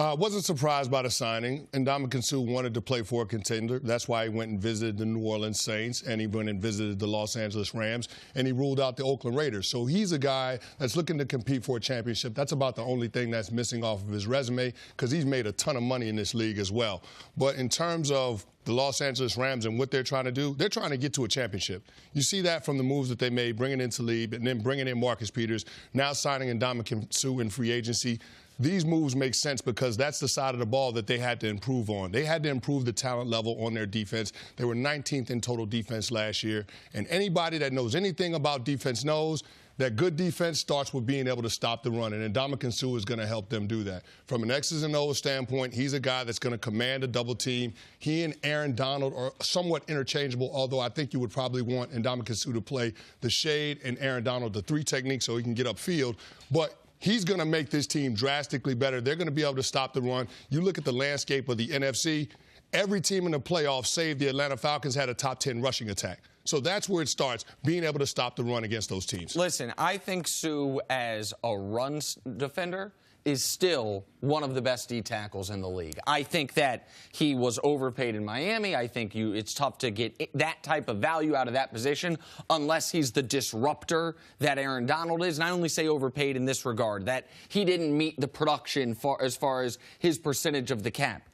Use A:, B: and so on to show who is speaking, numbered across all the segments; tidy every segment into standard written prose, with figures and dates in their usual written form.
A: Wasn't surprised by the signing. Ndamukong Suh wanted to play for a contender. That's why he went and visited the New Orleans Saints, and he went and visited the Los Angeles Rams, and he ruled out the Oakland Raiders. So he's a guy that's looking to compete for a championship. That's about the only thing that's missing off of his resume, because he's made a ton of money in this league as well. But in terms of the Los Angeles Rams and what they're trying to do, they're trying to get to a championship. You see that from the moves that they made, bringing in Talib and then bringing in Marcus Peters, now signing Ndamukong Suh in free agency. These moves make sense because that's the side of the ball that they had to improve on. They had to improve the talent level on their defense. They were 19th in total defense last year. And anybody that knows anything about defense knows that good defense starts with being able to stop the run, and Ndamukong Suh is going to help them do that. From an X's and O's standpoint, he's a guy that's going to command a double team. He and Aaron Donald are somewhat interchangeable, although I think you would probably want Ndamukong Suh to play the shade and Aaron Donald the three technique so he can get upfield. But he's going to make this team drastically better. They're going to be able to stop the run. You look at the landscape of the NFC, every team in the playoffs, save the Atlanta Falcons, had a top 10 rushing attack. So that's where it starts, being able to stop the run against those teams.
B: Listen, I think Suh as a run defender is still one of the best D tackles in the league. I think that he was overpaid in Miami. I think it's tough to get that type of value out of that position unless he's the disruptor that Aaron Donald is. And I only say overpaid in this regard, that he didn't meet the production as far as his percentage of the cap.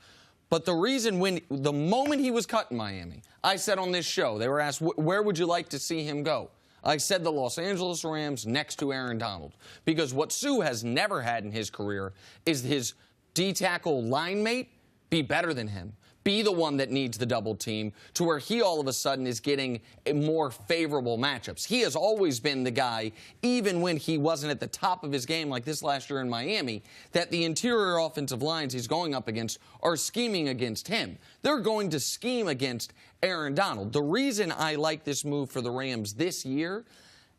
B: But the reason the moment he was cut in Miami, I said on this show, they were asked, where would you like to see him go? I said the Los Angeles Rams next to Aaron Donald. Because what Suh has never had in his career is his D-tackle line mate be better than him, be the one that needs the double team, to where he all of a sudden is getting more favorable matchups. He has always been the guy, even when he wasn't at the top of his game like this last year in Miami, that the interior offensive lines he's going up against are scheming against him. They're going to scheme against Aaron Donald. The reason I like this move for the Rams this year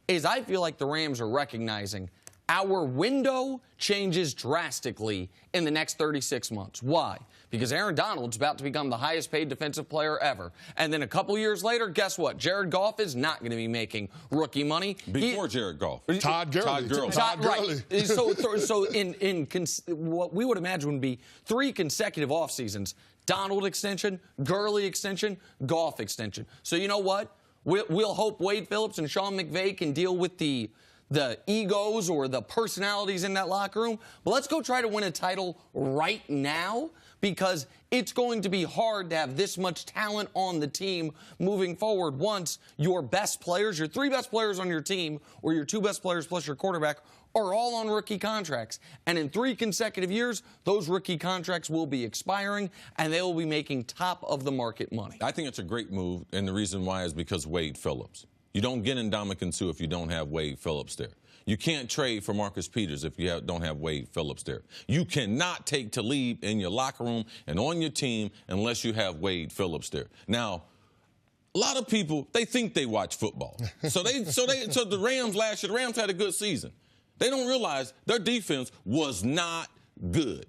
B: is I feel like the Rams are recognizing our window changes drastically in the next 36 months. Why? Because Aaron Donald's about to become the highest paid defensive player ever. And then a couple years later, guess what? Jared Goff is not going to be making rookie money.
C: Before Jared Goff.
A: Todd Gurley.
B: Right. So in what we would imagine would be 3 consecutive off seasons: Donald extension, Gurley extension, Goff extension. So you know what? We'll hope Wade Phillips and Sean McVay can deal with the egos or the personalities in that locker room. But let's go try to win a title right now, because it's going to be hard to have this much talent on the team moving forward once your best players, your 3 best players on your team, or your 2 best players plus your quarterback, are all on rookie contracts. And in 3 consecutive years, those rookie contracts will be expiring, and they will be making top-of-the-market money.
C: I think it's a great move, and the reason why is because Wade Phillips. You don't get Ndamukong Suh if you don't have Wade Phillips there. You can't trade for Marcus Peters if you don't have Wade Phillips there. You cannot take Talib in your locker room and on your team unless you have Wade Phillips there. Now, a lot of people, they think they watch football. So the Rams last year, the Rams had a good season. They don't realize their defense was not good.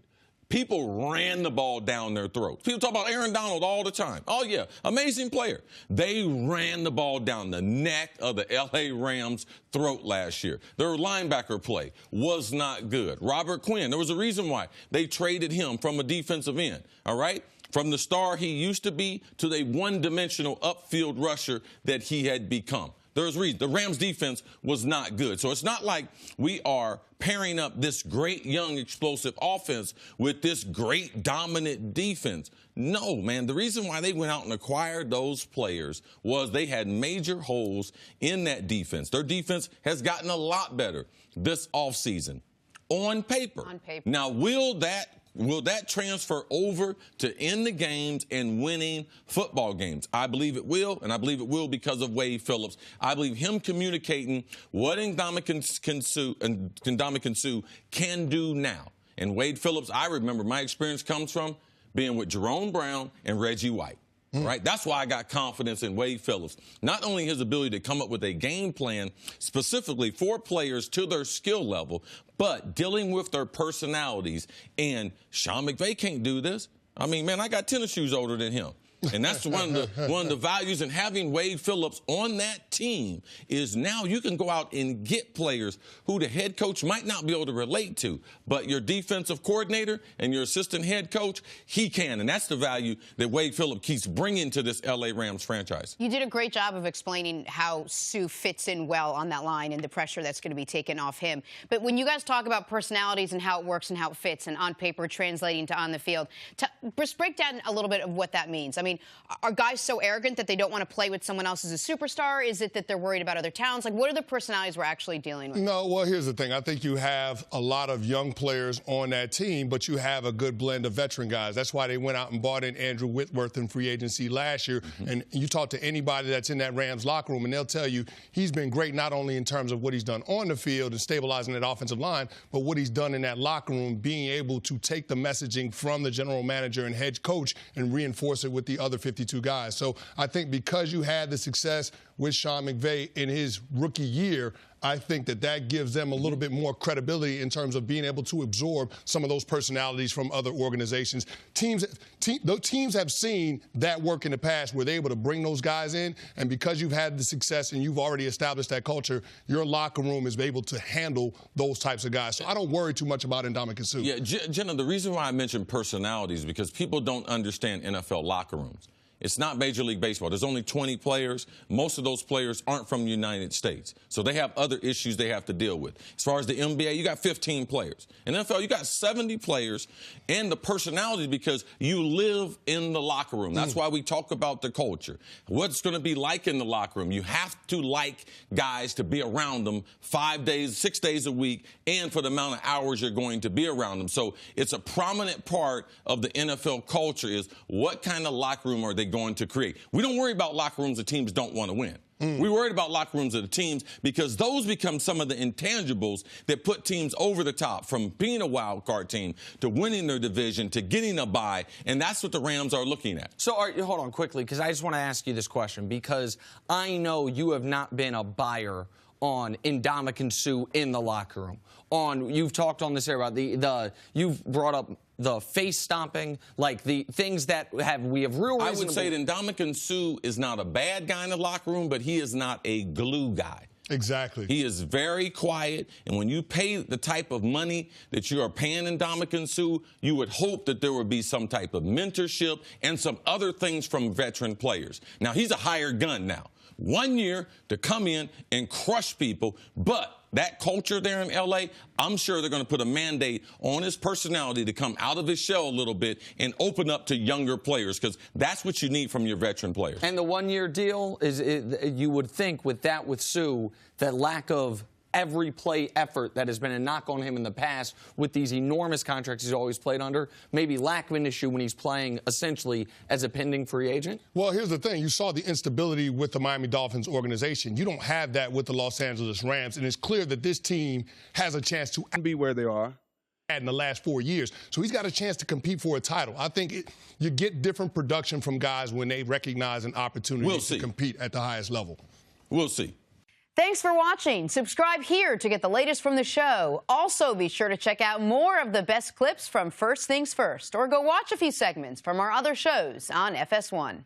C: People ran the ball down their throats. People talk about Aaron Donald all the time. Oh, yeah, amazing player. They ran the ball down the neck of the L.A. Rams' throat last year. Their linebacker play was not good. Robert Quinn, there was a reason why they traded him from a defensive end, all right? From the star he used to be to the one-dimensional upfield rusher that he had become. There's a reason. The Rams' defense was not good. So it's not like we are pairing up this great, young, explosive offense with this great, dominant defense. No, man. The reason why they went out and acquired those players was they had major holes in that defense. Their defense has gotten a lot better this offseason. On paper.
D: On paper.
C: Now, will that transfer over to end the games and winning football games? I believe it will, and I believe it will because of Wade Phillips. I believe him communicating what Ndamukong Suh can do now. And Wade Phillips, I remember my experience comes from being with Jerome Brown and Reggie White. Right? That's why I got confidence in Wade Phillips. Not only his ability to come up with a game plan specifically for players to their skill level, but dealing with their personalities. And Sean McVay can't do this. I mean, man, I got tennis shoes older than him. And that's one of the values in having Wade Phillips on that team is now you can go out and get players who the head coach might not be able to relate to, but your defensive coordinator and your assistant head coach, he can. And that's the value that Wade Phillips keeps bringing to this L.A. Rams franchise.
D: You did a great job of explaining how Suh fits in well on that line and the pressure that's going to be taken off him. But when you guys talk about personalities and how it works and how it fits and on paper translating to on the field, just break down a little bit of what that means. I mean, are guys so arrogant that they don't want to play with someone else as a superstar? Is it that they're worried about other talents? Like, what are the personalities we're actually dealing with?
A: No, well, here's the thing. I think you have a lot of young players on that team, but you have a good blend of veteran guys. That's why they went out and bought in Andrew Whitworth in free agency last year. And you talk to anybody that's in that Rams locker room, and they'll tell you he's been great not only in terms of what he's done on the field and stabilizing that offensive line, but what he's done in that locker room, being able to take the messaging from the general manager and head coach and reinforce it with the other 52 guys. So I think because you had the success with Sean McVay in his rookie year, I think that gives them a little bit more credibility in terms of being able to absorb some of those personalities from other organizations. Teams have seen that work in the past where they're able to bring those guys in, and because you've had the success and you've already established that culture, your locker room is able to handle those types of guys. So I don't worry too much about Ndamukong Suh.
C: Yeah, Jenna, the reason why I mentioned personalities is because people don't understand NFL locker rooms. It's not Major League Baseball. There's only 20 players. Most of those players aren't from the United States. So they have other issues they have to deal with. As far as the NBA, you got 15 players. In NFL, you got 70 players and the personalities because you live in the locker room. That's why we talk about the culture. What's going to be like in the locker room? You have to like guys to be around them 5 days, 6 days a week, and for the amount of hours you're going to be around them. So it's a prominent part of the NFL culture is what kind of locker room are they going to create. We don't worry about locker rooms that teams don't want to win. We worried about locker rooms of the teams because those become some of the intangibles that put teams over the top, from being a wild card team to winning their division to getting a bye, and that's what the Rams are looking at.
B: So, hold on quickly, because I just want to ask you this question, because I know you have not been a buyer on Ndamukong Suh in the locker room. You've talked on this area about you've brought up the face stomping, like the things that we have real reasonable.
C: I would say that Ndamukong Suh is not a bad guy in the locker room, but he is not a glue guy.
A: Exactly.
C: He is very quiet, and when you pay the type of money that you are paying Ndamukong Suh, you would hope that there would be some type of mentorship and some other things from veteran players. Now, he's a hired gun now. 1 year to come in and crush people, but that culture there in L.A., I'm sure they're going to put a mandate on his personality to come out of his shell a little bit and open up to younger players, because that's what you need from your veteran players.
B: And the 1 year deal you would think with Suh, that lack of every play effort that has been a knock on him in the past with these enormous contracts he's always played under, maybe lack of an issue when he's playing essentially as a pending free agent?
A: Well, here's the thing. You saw the instability with the Miami Dolphins organization. You don't have that with the Los Angeles Rams, and it's clear that this team has a chance to be where they are in the last 4 years. So he's got a chance to compete for a title. I think you get different production from guys when they recognize an opportunity to compete at the highest level.
C: We'll see.
D: Thanks for watching. Subscribe here to get the latest from the show. Also, be sure to check out more of the best clips from First Things First, or go watch a few segments from our other shows on FS1.